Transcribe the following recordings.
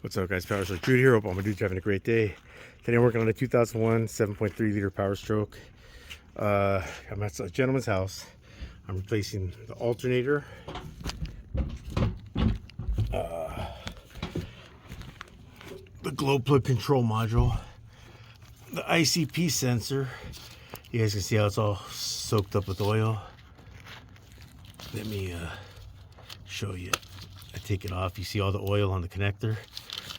What's up, guys? PowerStroke Jude here. Hope all my dudes are having a great day. Today I'm working on a 2001 7.3 liter PowerStroke. I'm at a gentleman's house. I'm replacing the alternator, the glow plug control module, the ICP sensor. You guys can see how it's all soaked up with oil. Let me show you. I take it off. You see all the oil on the connector.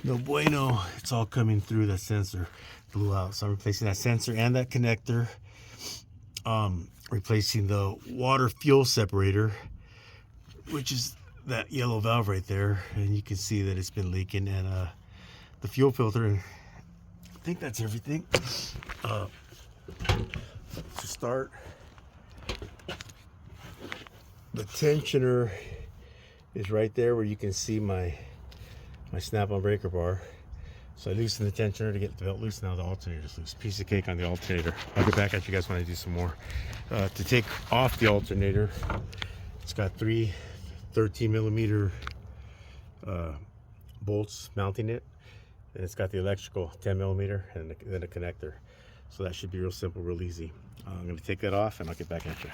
No bueno, it's all coming through that sensor. Blew out, so I'm replacing that sensor and that connector. Replacing the water fuel separator, which is that yellow valve right there, and you can see that it's been leaking. And the fuel filter, and I think that's everything. To start, the tensioner is right there where you can see my snap-on breaker bar. So I loosen the tensioner to get the belt loose. Now the alternator's loose. Piece of cake on the alternator. I'll get back at you guys when I do some more. To take off the alternator, it's got three 13mm bolts mounting it, and it's got the electrical 10mm and then a connector. So that should be real simple, real easy. I'm going to take that off and I'll get back at you.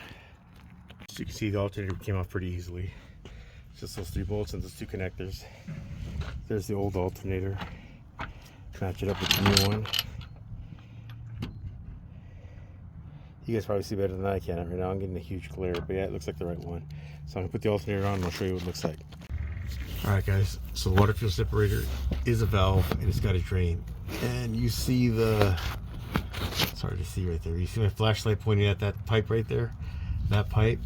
So you can see the alternator came off pretty easily. Just those three bolts and those two connectors. There's the old alternator. Match it up with the new one. You guys probably see better than I can right now. I'm getting a huge glare, but yeah, it looks like the right one. So I'm gonna put the alternator on and I'll show you what it looks like. All right, guys. So the water fuel separator is a valve and it's got a drain. And you see it's hard to see right there. You see my flashlight pointing at that pipe right there? That pipe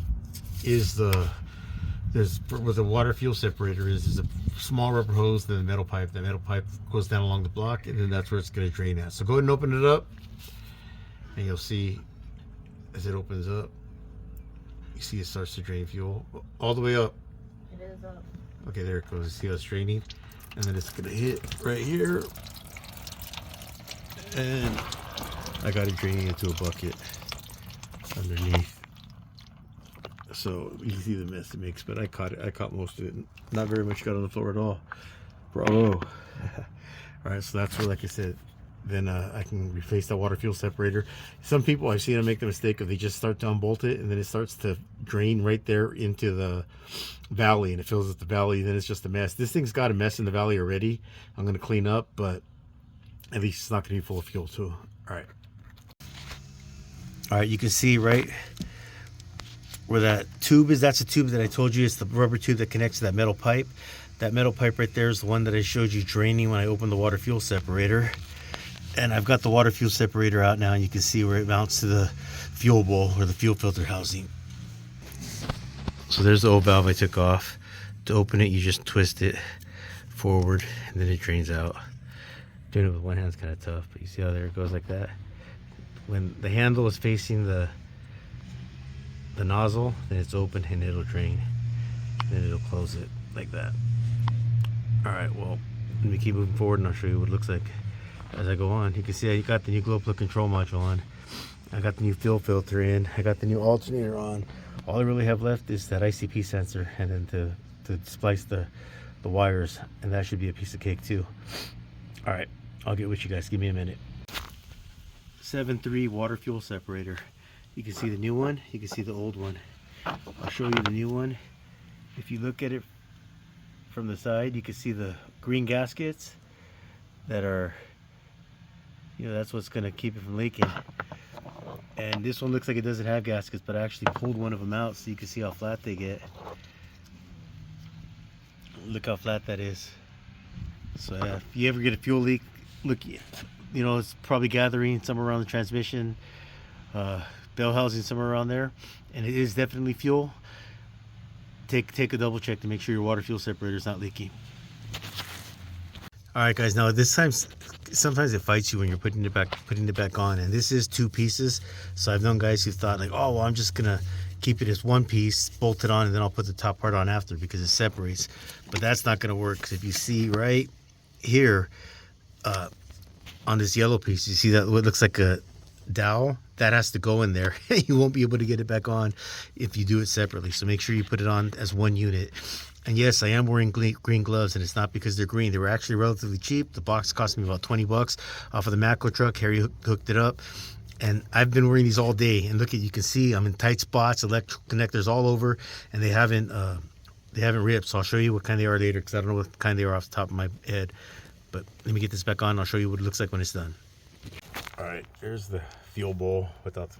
is where the water fuel separator is a small rubber hose, then the metal pipe. The metal pipe goes down along the block, and then that's where it's going to drain at. So go ahead and open it up, and you'll see as it opens up, you see it starts to drain fuel all the way up. It is up. Okay, there it goes. You see how it's draining, and then it's going to hit right here, and I got it draining into a bucket underneath. So you see the mess it makes, but I caught it. I caught most of it. Not very much got on the floor at all. Bravo. All right, so that's where, like I said, then I can replace that water fuel separator. Some people, I've seen them make the mistake of they just start to unbolt it, and then it starts to drain right there into the valley, and it fills up the valley, and then it's just a mess. This thing's got a mess in the valley already. I'm going to clean up, but at least it's not going to be full of fuel too. All right, you can see right where that tube is. That's a tube that I told you. It's the rubber tube that connects to that metal pipe. That metal pipe right there is the one that I showed you draining when I opened the water fuel separator. And I've got the water fuel separator out now, and you can see where it mounts to the fuel bowl or the fuel filter housing. So there's the old valve I took off. To open it, you just twist it forward, and then it drains out. Doing it with one hand's kind of tough, but you see how there it goes like that. When the handle is facing the nozzle, then it's open and it'll drain. Then it'll close it like that. All right, well, let me keep moving forward and I'll show you what it looks like as I go on. You can see I got the new glow plug control module on. I got the new fuel filter in. I got the new alternator on. All I really have left is that ICP sensor, and then to splice the wires, and that should be a piece of cake too. All right, I'll get with you guys. Give me a minute. 7.3 water fuel separator. You can see the new one, you can see the old one. I'll show you the new one. If you look at it from the side, you can see the green gaskets that are, that's what's going to keep it from leaking. And this one looks like it doesn't have gaskets, but I actually pulled one of them out so you can see how flat they get. Look how flat that is. So yeah, if you ever get a fuel leak, look, it's probably gathering somewhere around the transmission, bell housing somewhere around there, and it is definitely fuel. Take a double check to make sure your water fuel separator is not leaking. All right, guys. Now this time, sometimes it fights you when you're putting it back on, and this is two pieces. So I've known guys who thought like, oh well, I'm just gonna keep it as one piece, bolt it on, and then I'll put the top part on after because it separates. But that's not gonna work. Because if you see right here on this yellow piece, you see that what looks like a dowel that has to go in there. You won't be able to get it back on if you do it separately. So make sure you put it on as one unit. And yes, I am wearing green gloves, and it's not because they're green. They were actually relatively cheap. The box cost me about 20 bucks off of the Matco truck. Harry hooked it up, and I've been wearing these all day. And look, you can see I'm in tight spots, electrical connectors all over, and they haven't ripped. So I'll show you what kind they are later, because I don't know what kind they are off the top of my head. But let me get this back on. I'll show you what it looks like when it's done. All right, here's the fuel bowl without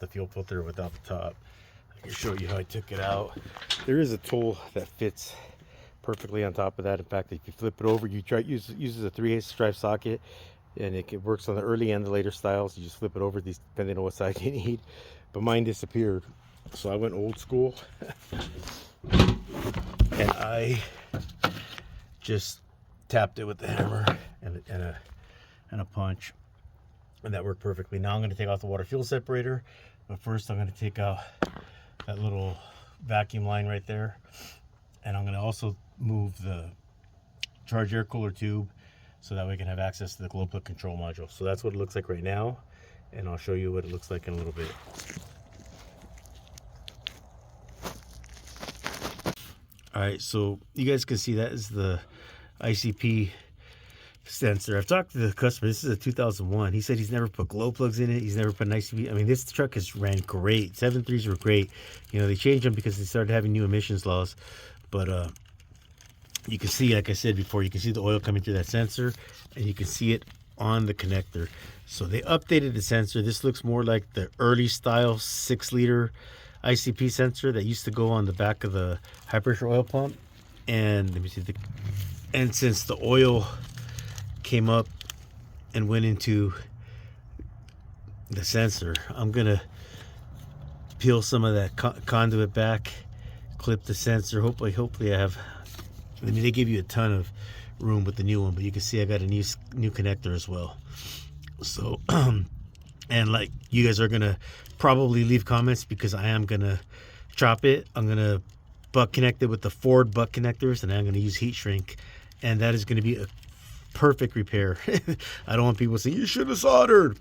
the fuel filter, without the top. I can show you how I took it out. There is a tool that fits perfectly on top of that. In fact, if you flip it over, uses a 3/8 drive socket, and it works on the early and the later styles. You just flip it over, depending on what side you need. But mine disappeared, so I went old school, and I just tapped it with the hammer and a punch, and that worked perfectly. Now I'm going to take off the water fuel separator, but first I'm going to take out that little vacuum line right there, and I'm going to also move the charge air cooler tube so that we can have access to the glow plug control module. So that's what it looks like right now, and I'll show you what it looks like in a little bit. All right, so you guys can see that is the ICP sensor. I've talked to the customer. This is a 2001. He said he's never put glow plugs in it. He's never put an ICP. I mean, this truck has ran great. 7.3s were great. You know, they changed them because they started having new emissions laws. But you can see, like I said before, you can see the oil coming through that sensor, and you can see it on the connector. So they updated the sensor. This looks more like the early style 6-liter ICP sensor that used to go on the back of the high pressure oil pump. And let me see, and since the oil came up and went into the sensor, I'm gonna peel some of that conduit back, clip the sensor. Hopefully I have, I mean, they give you a ton of room with the new one, but you can see I got a new connector as well. So and like, you guys are gonna probably leave comments, because I am gonna chop it. I'm gonna butt connect it with the Ford butt connectors, and I'm gonna use heat shrink, and that is gonna be a perfect repair. I don't want people to say you should have soldered.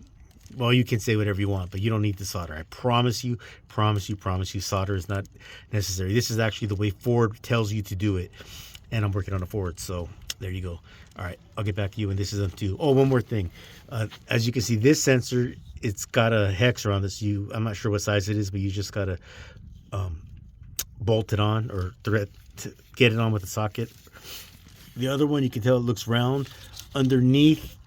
Well, you can say whatever you want, but you don't need to solder. I promise you, solder is not necessary. This is actually the way Ford tells you to do it, and I'm working on a Ford, so there you go. All right, I'll get back to you, and this is up to. Oh, one more thing. As you can see, this sensor, it's got a hex around this. I'm not sure what size it is, but you just gotta bolt it on, or thread to get it on with a socket. The other one, you can tell it looks round. Underneath,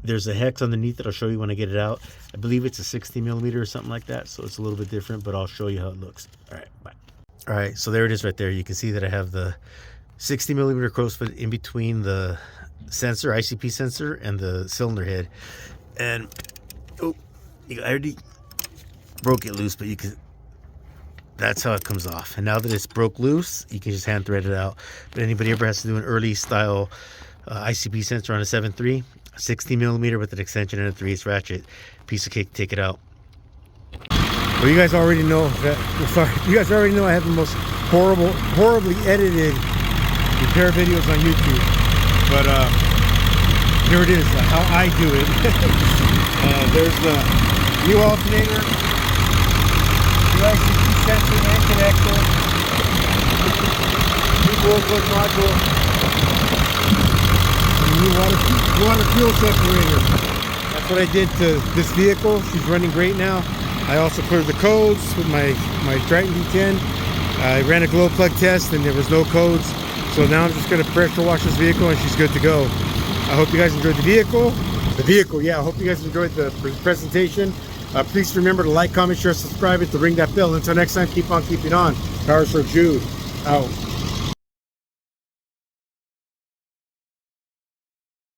there's a hex underneath that I'll show you when I get it out. I believe it's a 60 millimeter or something like that, so it's a little bit different, but I'll show you how it looks. All right, bye. All right, so there it is right there. You can see that I have the 60 millimeter crow's foot in between the sensor, ICP sensor, and the cylinder head. And oh, I already broke it loose, but you can, that's how it comes off. And now that it's broke loose, you can just hand thread it out. But anybody ever has to do an early style ICP sensor on a 7.3, 60 millimeter with an extension and a 3/8 ratchet, piece of cake, take it out. Well, you guys already know that, you guys already know I have the most horribly edited repair videos on YouTube. But here it is, how I do it. There's the new alternator, new ICP sensor and connector, new glow plug module, and new water fuel separator. That's what I did to this vehicle. She's running great now. I also cleared the codes with my Triton D10. I ran a glow plug test and there was no codes. So now I'm just going to pressure wash this vehicle and she's good to go. I hope you guys enjoyed the vehicle. Yeah, I hope you guys enjoyed the presentation. Please remember to like, comment, share, subscribe, and to ring that bell. Until next time, keep on keeping on. PowerStroke Jude, out.